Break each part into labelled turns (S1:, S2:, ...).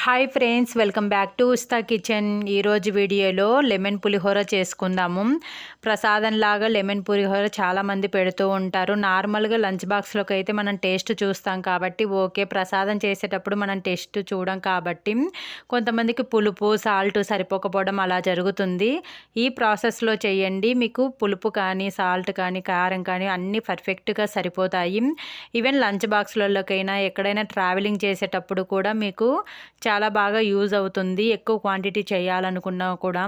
S1: Hi friends, welcome back to ఉస్తా kitchen. ఈరోజు వీడియోలో lemon పులిహోర చేసుకుందాము. ప్రసాదంలాగా లెమన్ పులిహోర చాలామంది పెడుతూ ఉంటారు. నార్మల్గా లంచ్ బాక్స్లోకి అయితే మనం టేస్ట్ చూస్తాం కాబట్టి ఓకే, ప్రసాదం చేసేటప్పుడు మనం టేస్ట్ చూడం కాబట్టి కొంతమందికి పులుపు సాల్ట్ సరిపోకపోవడం అలా జరుగుతుంది. ఈ ప్రాసెస్లో చేయండి, మీకు పులుపు కానీ సాల్ట్ కానీ కారం కానీ అన్నీ పర్ఫెక్ట్గా సరిపోతాయి. ఈవెన్ లంచ్ బాక్స్లలోకైనా ఎక్కడైనా ట్రావెలింగ్ చేసేటప్పుడు కూడా మీకు చాలా బాగా యూజ్ అవుతుంది. ఎక్కువ క్వాంటిటీ చేయాలనుకున్నా కూడా.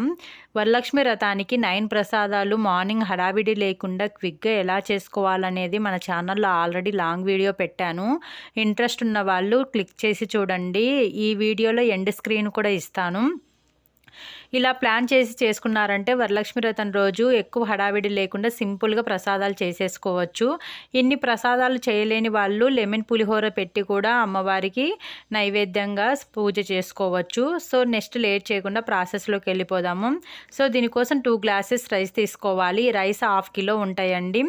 S1: వరలక్ష్మి వ్రతానికి 9 ప్రసాదాలు మార్నింగ్ హడావిడి లేకుండా క్విక్గా ఎలా చేసుకోవాలనేది మన ఛానల్లో ఆల్రెడీ లాంగ్ వీడియో పెట్టాను. ఇంట్రెస్ట్ ఉన్న వాళ్ళు క్లిక్ చేసి చూడండి. ఈ వీడియోలో ఎండ్ స్క్రీన్ కూడా ఇస్తాను. ఇలా ప్లాన్ చేసి చేసుకున్నారంటే వరలక్ష్మి వ్రతం రోజు ఎక్కువ హడావిడి లేకుండా సింపుల్గా ప్రసాదాలు చేసేసుకోవచ్చు. ఇన్ని ప్రసాదాలు చేయలేని వాళ్ళు లెమన్ పులిహోర పెట్టి కూడా అమ్మవారికి నైవేద్యంగా పూజ చేసుకోవచ్చు. సో నెక్స్ట్ లేట్ చేయకుండా ప్రాసెస్లోకి వెళ్ళిపోదాము. సో దీనికోసం 2 గ్లాసెస్ రైస్ తీసుకోవాలి. రైస్ 1/2 కిలో ఉంటాయండి.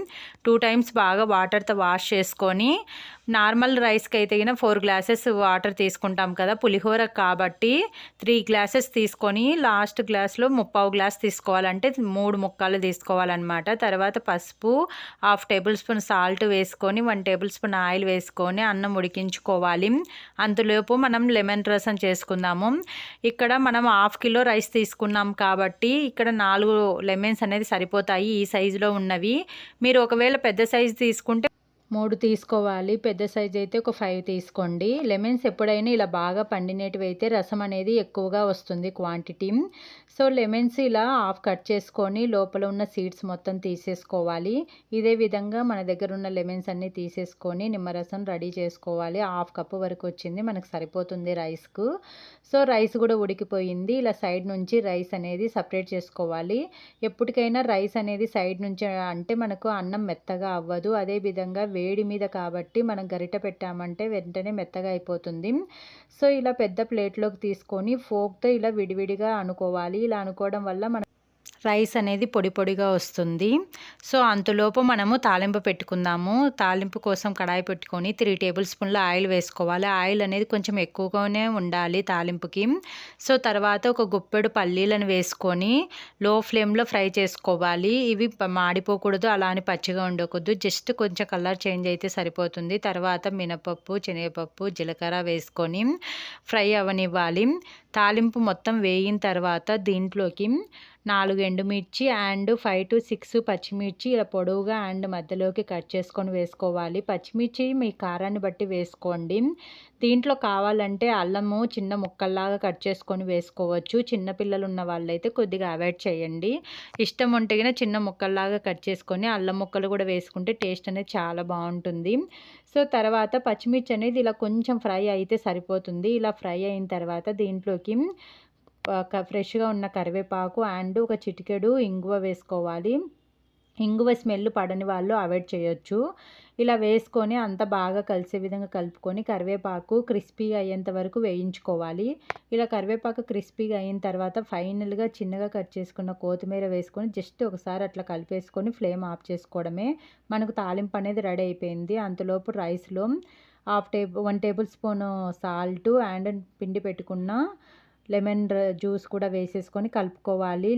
S1: 2 టైమ్స్ బాగా వాటర్తో వాష్ చేసుకొని, నార్మల్ రైస్కి అయితే 4 గ్లాసెస్ వాటర్ తీసుకుంటాం కదా పులిహోర కాబట్టి 3 గ్లాసెస్ తీసుకొని లాస్ట్ గ్లాస్లో 3/4 గ్లాస్ తీసుకోవాలంటే 3 ముక్కలు తీసుకోవాలన్నమాట. తర్వాత పసుపు, 1/2 టేబుల్ స్పూన్ సాల్ట్ వేసుకొని 1 టేబుల్ స్పూన్ ఆయిల్ వేసుకొని అన్నం ఉడికించుకోవాలి. అంతలోపు మనం లెమన్ రసం చేసుకుందాము. ఇక్కడ మనం 1/2 కిలో రైస్ తీసుకున్నాం కాబట్టి ఇక్కడ 4 లెమన్స్ అనేది సరిపోతాయి ఈ సైజులో ఉన్నవి. మీరు ఒకవేళ పెద్ద సైజు తీసుకుంటే 3 తీసుకోవాలి. పెద్ద సైజ్ అయితే ఒక 5 తీసుకోండి. లెమన్స్ ఎప్పుడైనా ఇలా బాగా పండినవి అయితే రసం అనేది ఎక్కువగా వస్తుంది క్వాంటిటీ. సో లెమన్స్ ఇలా హాఫ్ కట్ చేసుకొని లోపల ఉన్న సీడ్స్ మొత్తం తీసేసుకోవాలి. ఇదే విధంగా మన దగ్గర ఉన్న లెమన్స్ అన్నీ తీసేసుకొని నిమ్మరసం రెడీ చేసుకోవాలి. 1/2 కప్పు వరకు వచ్చింది, మనకు సరిపోతుంది రైస్కు. సో రైస్ కూడా ఉడికిపోయింది. ఇలా సైడ్ నుంచి రైస్ అనేది సపరేట్ చేసుకోవాలి. ఎప్పటికైనా రైస్ అనేది సైడ్ నుంచి అంటే మనకు అన్నం మెత్తగా అవ్వదు. అదేవిధంగా వేడి మీద కాబట్టి మనం గరిట పెట్టామంటే వెంటనే మెత్తగా అయిపోతుంది. సో ఇలా పెద్ద ప్లేట్లోకి తీసుకొని ఫోక్తో ఇలా విడివిడిగా అనుకోవాలి. ఇలా అనుకోవడం వల్ల మన రైస్ అనేది పొడి పొడిగా వస్తుంది. సో అంతలోపు మనము తాలింపు పెట్టుకుందాము. తాలింపు కోసం కడాయి పెట్టుకొని 3 టేబుల్ స్పూన్ల ఆయిల్ వేసుకోవాలి. ఆయిల్ అనేది కొంచెం ఎక్కువగానే ఉండాలి తాలింపుకి. సో తర్వాత ఒక గుప్పెడు పల్లీలను వేసుకొని లో ఫ్లేమ్లో ఫ్రై చేసుకోవాలి. ఇవి మాడిపోకూడదు, అలా అని పచ్చిగా ఉండకూడదు. జస్ట్ కొంచెం కలర్ చేంజ్ అయితే సరిపోతుంది. తర్వాత మినపప్పు, శనగపప్పు, జీలకర్ర వేసుకొని ఫ్రై అవ్వనివ్వాలి. తాలింపు మొత్తం వేగిన తర్వాత దీంట్లోకి 4 ఎండుమిర్చి అండ్ 5 to 6 పచ్చిమిర్చి ఇలా పొడవుగా అండ్ మధ్యలోకి కట్ చేసుకొని వేసుకోవాలి. పచ్చిమిర్చి మీ కారాన్ని బట్టి వేసుకోండి. దీంట్లో కావాలంటే అల్లము చిన్న ముక్కల్లాగా కట్ చేసుకొని వేసుకోవచ్చు. చిన్నపిల్లలు ఉన్న వాళ్ళైతే కొద్దిగా అవాయిడ్ చేయండి. ఇష్టం ఉంటే చిన్న ముక్కల్లాగా కట్ చేసుకొని అల్లం ముక్కలు కూడా వేసుకుంటే టేస్ట్ అనేది చాలా బాగుంటుంది. సో తర్వాత పచ్చిమిర్చి అనేది ఇలా కొంచెం ఫ్రై అయితే సరిపోతుంది. ఇలా ఫ్రై అయిన తర్వాత దీంట్లోకి ఫ్రెష్గా ఉన్న కరివేపాకు అండ్ ఒక చిటికెడు ఇంగువ వేసుకోవాలి. ఇంగువ స్మెల్ పడని వాళ్ళు అవాయిడ్ చేయొచ్చు. ఇలా వేసుకొని అంత బాగా కలిసే విధంగా కలుపుకొని కరివేపాకు క్రిస్పీగా అయ్యేంత వరకు వేయించుకోవాలి. ఇలా కరివేపాకు క్రిస్పీగా అయిన తర్వాత ఫైనల్గా చిన్నగా కట్ చేసుకున్న కొత్తిమీర వేసుకొని జస్ట్ ఒకసారి అట్లా కలిపేసుకొని ఫ్లేమ్ ఆఫ్ చేసుకోవడమే. మనకు తాలింపు అనేది రెడీ అయిపోయింది. అంతలోపు రైస్లో 1 టేబుల్ స్పూన్ సాల్ట్ అండ్ పిండి పెట్టుకున్న లెమన్ జ్యూస్ కూడా వేసేసుకొని కలుపుకోవాలి.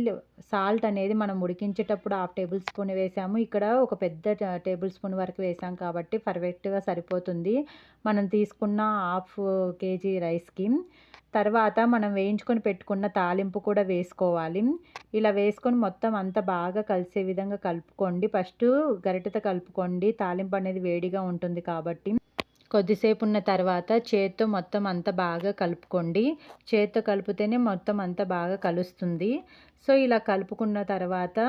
S1: సాల్ట్ అనేది మనం ఉడికించేటప్పుడు 1/2 టేబుల్ స్పూన్ వేసాము. ఇక్కడ ఒక పెద్ద టేబుల్ స్పూన్ వరకు వేసాం కాబట్టి పర్ఫెక్ట్గా సరిపోతుంది మనం తీసుకున్న 1/2 కేజీ రైస్కి. తర్వాత మనం వేయించుకొని పెట్టుకున్న తాలింపు కూడా వేసుకోవాలి. ఇలా వేసుకొని మొత్తం అంతా బాగా కలిసే విధంగా కలుపుకోండి. ఫస్ట్ గరిటెతో కలుపుకోండి, తాలింపు అనేది వేడిగా ఉంటుంది కాబట్టి. కొద్దిసేపు ఉన్న తర్వాత చేత్తో మొత్తం అంతా బాగా కలుపుకోండి. చేత్తో కలిపితేనే మొత్తం అంతా బాగా కలుస్తుంది. సో ఇలా కలుపుకున్న తర్వాత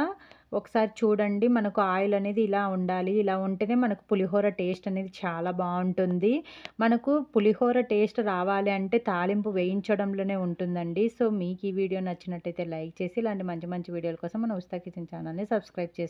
S1: ఒకసారి చూడండి, మనకు ఆయిల్ అనేది ఇలా ఉండాలి. ఇలా ఉంటేనే మనకు పులిహోర టేస్ట్ అనేది చాలా బాగుంటుంది. మనకు పులిహోర టేస్ట్ రావాలి అంటే తాలింపు వేయించడంలోనే ఉంటుందండి. సో మీకు ఈ వీడియో నచ్చినట్టయితే లైక్ చేసి ఇలాంటి మంచి మంచి వీడియోల కోసం మన ఉస్తా కిచెన్ ఛానల్ని సబ్స్క్రైబ్ చేసుకోండి.